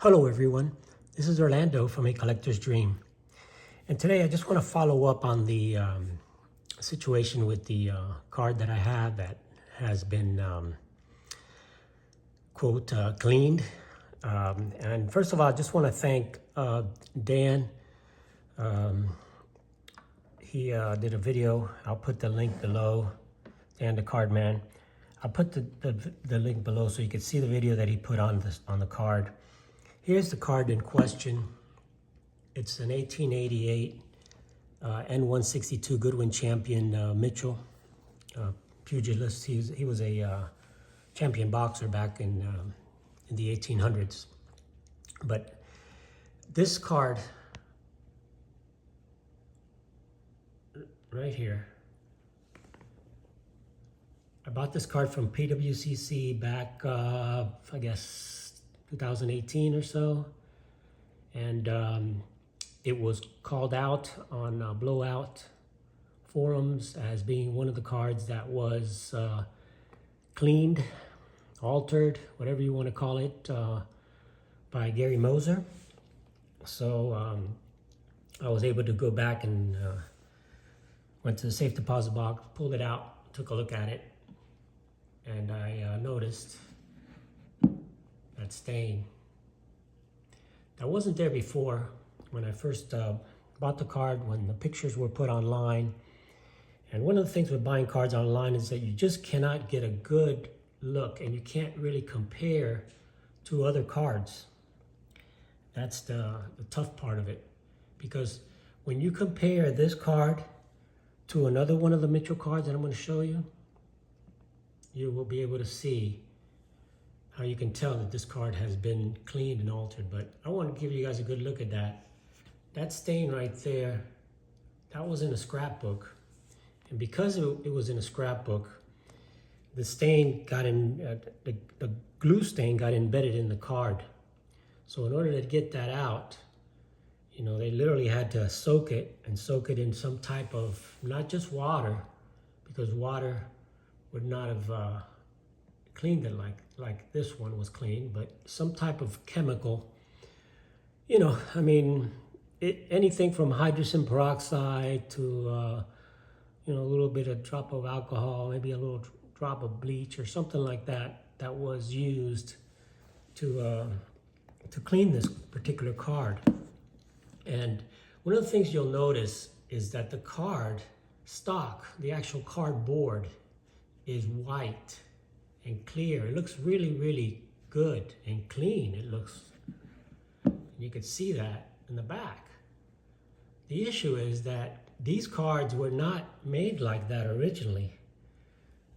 Hello everyone, this is Orlando from A Collector's Dream. And today I just want to follow up on the situation with the card that I have that has been, quote, cleaned. And first of all, I just want to thank Dan. He did a video. I'll put the link below. Dan the Card Man. I'll put the link below so you can see the video that he put on the card. Here's the card in question. It's an 1888 N162 Goodwin champion Mitchell, pugilist. He was a champion boxer back in the 1800s. But this card right here, I bought this card from PWCC back, I guess, 2018 or so, and it was called out on Blowout forums as being one of the cards that was cleaned, altered, whatever you want to call it, by Gary Moser. So I was able to go back and went to the safe deposit box, pulled it out, took a look at it, and I noticed that stain. That wasn't there before when I first bought the card, when the pictures were put online. And one of the things with buying cards online is that you just cannot get a good look and you can't really compare to other cards. That's the tough part of it, because when you compare this card to another one of the Mitchell cards that I'm going to show you, you will be able to see how you can tell that this card has been cleaned and altered. But I want to give you guys a good look at that. That stain right there, that was in a scrapbook. And because it was in a scrapbook, the stain got in, the glue stain got embedded in the card. So in order to get that out, you know, they literally had to soak it in some type of, not just water, because water would not have cleaned it like this one was cleaned, but some type of chemical. You know, I mean, anything from hydrogen peroxide to, you know, a little bit of drop of alcohol, maybe a little drop of bleach or something like that, that was used to clean this particular card. And one of the things you'll notice is that the card stock, the actual cardboard, is white and clear. It looks really, really good and clean. It looks, you can see that in the back. The issue is that these cards were not made like that originally.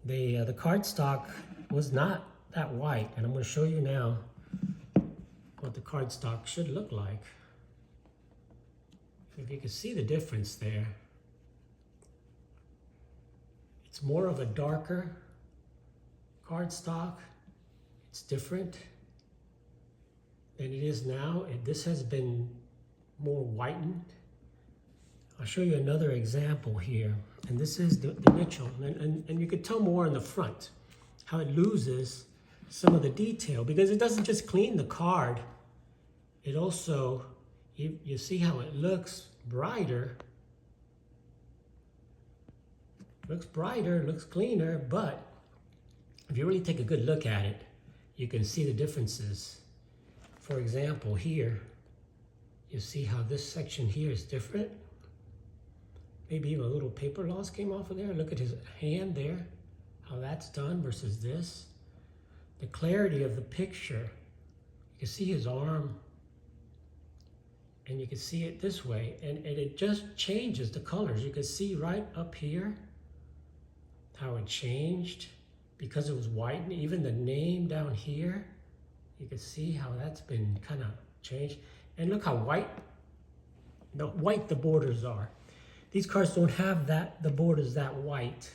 The card stock was not that white, and I'm going to show you now what the card stock should look like. If you can see the difference there, it's more of a darker cardstock. It's different than it is now. This has been more whitened. I'll show you another example here. And this is the Mitchell. And you could tell more in the front how it loses some of the detail, because it doesn't just clean the card. It also, you see how it looks brighter. Looks brighter, looks cleaner, but if you really take a good look at it, you can see the differences. For example, here, you see how this section here is different. Maybe even a little paper loss came off of there. Look at his hand there, how that's done versus this. The clarity of the picture, you can see his arm, and you can see it this way, and it just changes the colors. You can see right up here how it changed because it was white. Even the name down here, you can see how that's been kind of changed. And look how white the borders are. These cards don't have the borders that white.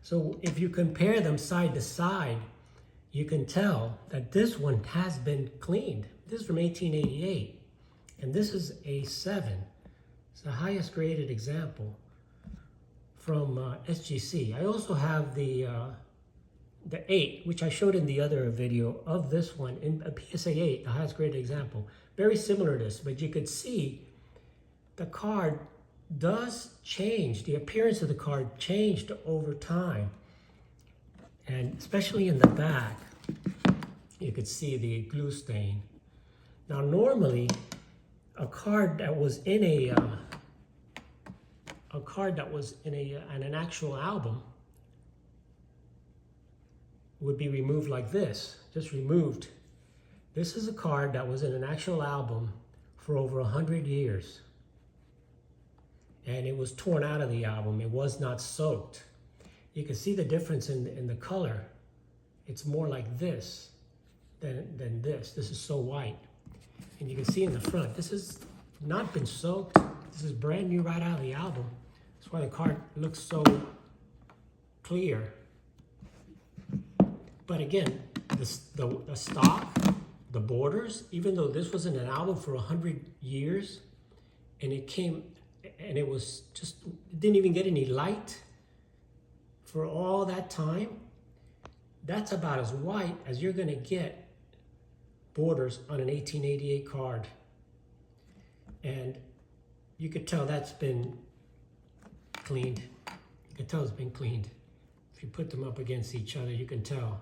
So if you compare them side to side, you can tell that this one has been cleaned. This is from 1888, and this is a 7. It's the highest graded example from SGC. I also have the the 8, which I showed in the other video of this one, in a PSA 8, the highest graded example, very similar to this, but you could see the card does change. The appearance of the card changed over time. And especially in the back, you could see the glue stain. Now, normally, a card that was in an actual album would be removed like this, just removed. This is a card that was in an actual album for over 100 years. And it was torn out of the album. It was not soaked. You can see the difference in the color. It's more like this than this. This is so white. And you can see in the front, this has not been soaked. This is brand new right out of the album. That's why the card looks so clear. But again, the stock, the borders, even though this was in an album for 100 years, and it came, and it was just, it didn't even get any light for all that time, that's about as white as you're gonna get borders on an 1888 card. And you could tell that's been cleaned. You can tell it's been cleaned. If you put them up against each other, you can tell.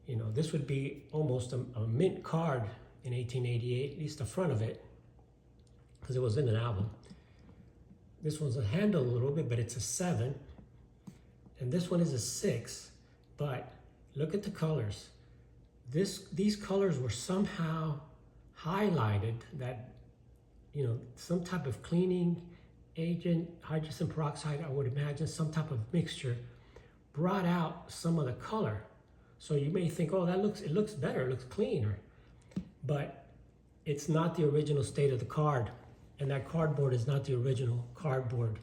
You know, this would be almost a mint card in 1888, at least the front of it, because it was in an album. This one's a handle a little bit, but it's a 7. And this one is a 6. But look at the colors. These colors were somehow highlighted, that, you know, some type of cleaning agent, hydrogen peroxide, I would imagine, some type of mixture, brought out some of the color. So you may think, oh, it looks better, it looks cleaner. But it's not the original state of the card. And that cardboard is not the original cardboard.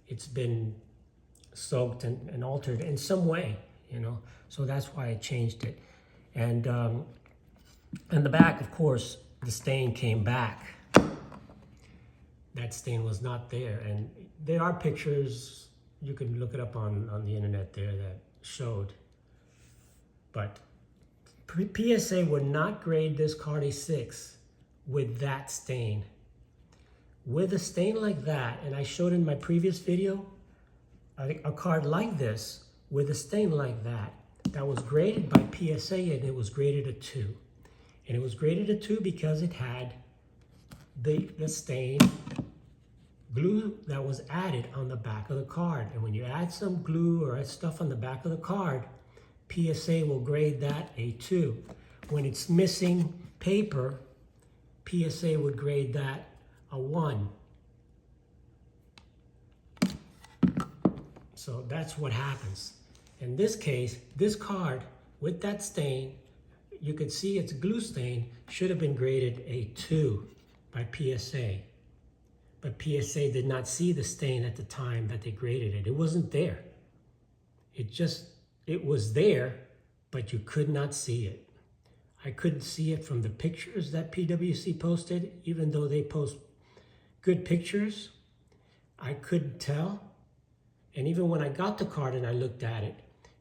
It's been soaked and altered in some way, you know. So that's why I changed it. And the back, of course, the stain came back. That stain was not there. And there are pictures, you can look it up on the internet there, that showed. But PSA would not grade this card a 6 with that stain. With a stain like that, and I showed in my previous video, a card like this with a stain like that was graded by PSA, and it was graded a 2. And it was graded a 2 because it had the stain glue that was added on the back of the card. And when you add some glue or stuff on the back of the card, PSA will grade that a 2. When it's missing paper, PSA would grade that a 1. So that's what happens. In this case, this card with that stain, you could see its glue stain, should have been graded a 2 by PSA. But PSA did not see the stain at the time that they graded it. It wasn't there. It was there, but you could not see it. I couldn't see it from the pictures that PWC posted, even though they post good pictures. I couldn't tell. And even when I got the card and I looked at it,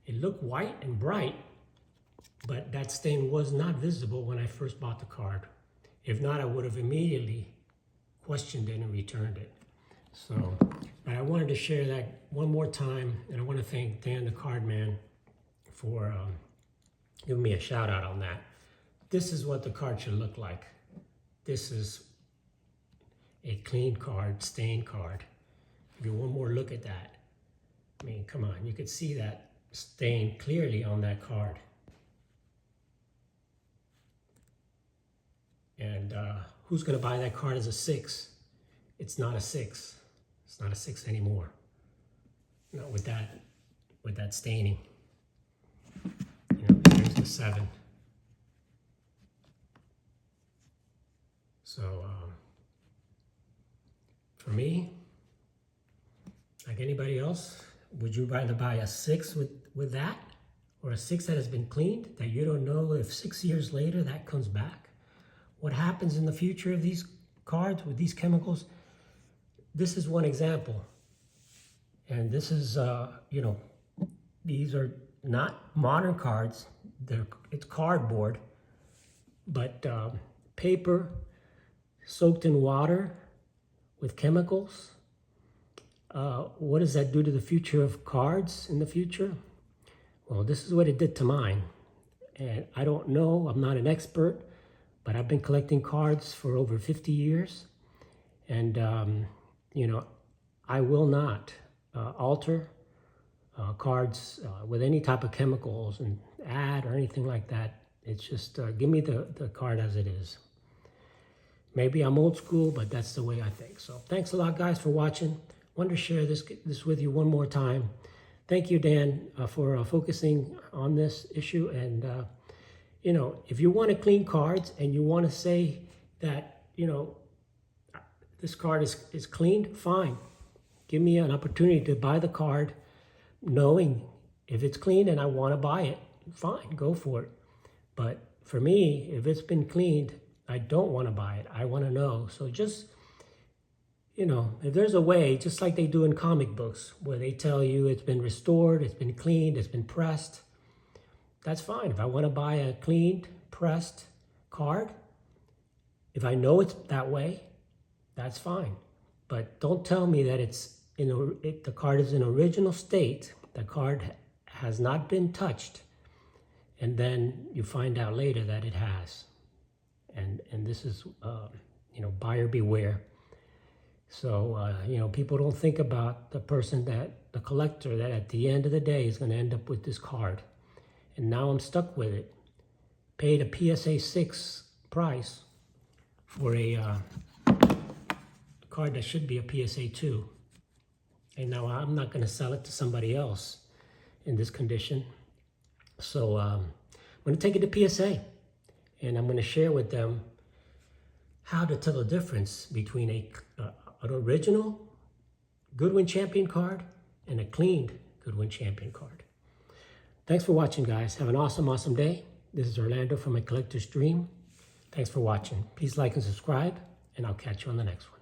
it looked white and bright, but that stain was not visible when I first bought the card. If not, I would have immediately questioned it and returned it. So, but I wanted to share that one more time, and I want to thank Dan the Card Man for giving me a shout out on that. This is what the card should look like. This is a clean card, stained card. Give you one more look at that. I mean, come on, you could see that stain clearly on that card. And who's going to buy that card as a 6? It's not a 6. It's not a 6 anymore. Not with that staining. You know, here's the 7. So for me, like anybody else, would you rather buy a 6 with that, or a 6 that has been cleaned, that you don't know if 6 years later that comes back? What happens in the future of these cards with these chemicals? This is one example. And this is, you know, these are not modern cards. It's cardboard, but paper soaked in water with chemicals. What does that do to the future of cards in the future? Well, this is what it did to mine. And I don't know, I'm not an expert, but I've been collecting cards for over 50 years. And, you know, I will not alter cards with any type of chemicals and add or anything like that. It's just give me the card as it is. Maybe I'm old school, but that's the way I think. So thanks a lot, guys, for watching. Wanted to share this with you one more time. Thank you, Dan, for focusing on this issue. And, you know, if you want to clean cards and you want to say that, you know, this card is cleaned, fine. Give me an opportunity to buy the card knowing if it's clean and I want to buy it, fine, go for it. But for me, if it's been cleaned, I don't want to buy it. I want to know. So just, you know, if there's a way, just like they do in comic books, where they tell you it's been restored, it's been cleaned, it's been pressed, that's fine. If I want to buy a cleaned, pressed card, if I know it's that way, that's fine. But don't tell me that the card is in original state, the card has not been touched, and then you find out later that it has. And this is, you know, buyer beware. So, you know, people don't think about the collector that at the end of the day is going to end up with this card. And now I'm stuck with it. Paid a PSA 6 price for a card that should be a PSA 2. And now I'm not going to sell it to somebody else in this condition. So I'm going to take it to PSA. And I'm going to share with them how to tell the difference between an original Goodwin Champion card and a cleaned Goodwin Champion card. Thanks for watching, guys. Have an awesome, awesome day. This is Orlando from A Collector's Dream. Thanks for watching. Please like and subscribe, and I'll catch you on the next one.